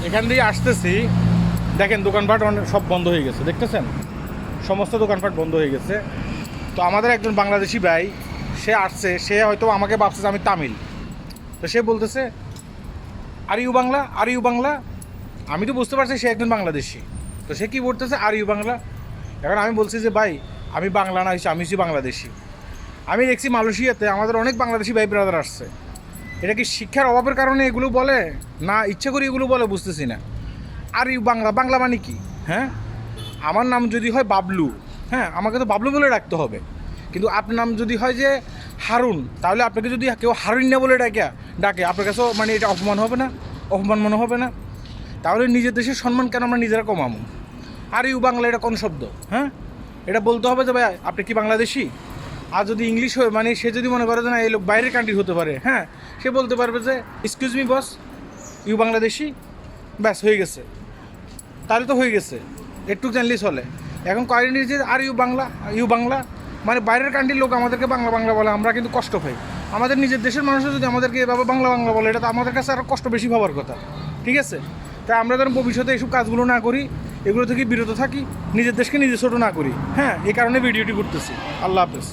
এখান দিয়ে আসতেছি, দেখেন দোকানপাট সব বন্ধ হয়ে গেছে, দেখতেছেন সমস্ত দোকানপাট বন্ধ হয়ে গেছে। তো আমাদের একজন বাংলাদেশি ভাই সে আসছে, সে হয়তো আমাকে ভাবছে যে আমি তামিল। তো সে বলতেছে are you Bangla, are you Bangla. আমি তো বুঝতে পারছি সে একজন বাংলাদেশি। তো সে কী বলতেছে আর ইউ বাংলা। এখন আমি বলছি যে ভাই আমি বাংলা না, আমি হচ্ছি বাংলাদেশি। আমি দেখছি মালয়েশিয়াতে আমাদের অনেক বাংলাদেশি ভাই ব্রাদার আসছে। এটা কি শিক্ষার অভাবের কারণে এগুলো বলে, না ইচ্ছে করে এগুলো বলে, বুঝতেছি না। আর ইউ বাংলা, বাংলা মানে কি? হ্যাঁ, আমার নাম যদি হয় বাবলু, হ্যাঁ আমাকে তো বাবলু বলে ডাকতে হবে। কিন্তু আপনার নাম যদি হয় যে হারুন, তাহলে আপনাকে যদি কেউ হারুন না বলে ডাকে আপনার কাছেও মানে এটা অপমান হবে না? অপমান মনে হবে না? তাহলে নিজের দেশের সম্মান কেন আমরা নিজেরা কমাবো? আর ইউ বাংলা এটা কোন শব্দ? হ্যাঁ, এটা বলতে হবে যে ভাই আপনি কি বাংলাদেশি? আর যদি ইংলিশ হয়, মানে সে যদি মনে করে যে না এই লোক বাইরের কান্ট্রি হতে পারে, হ্যাঁ সে বলতে পারবে যে excuse me boss, you Bangladeshi. ব্যাস হয়ে গেছে, তাহলে তো হয়ে গেছে, একটু জানলেই চলে। এখন কয়েকদিন যে are you Bangla, you Bangla মানে বাইরের কান্ট্রির লোক আমাদেরকে বাংলা বাংলা বলে, আমরা কিন্তু কষ্ট পাই। আমাদের নিজের দেশের মানুষও যদি আমাদেরকে এভাবে বাংলা বাংলা বলে, এটা তো আমাদের কাছে আরও কষ্ট বেশি ভাবার কথা। ঠিক আছে, তাই আমরা যেন ভবিষ্যতে এইসব কাজগুলো না করি, এগুলো থেকে বিরত থাকি, নিজের দেশকে নিজে ছোটো না করি। হ্যাঁ, এই কারণে ভিডিওটি করতেছি। আল্লাহ হাফেজ।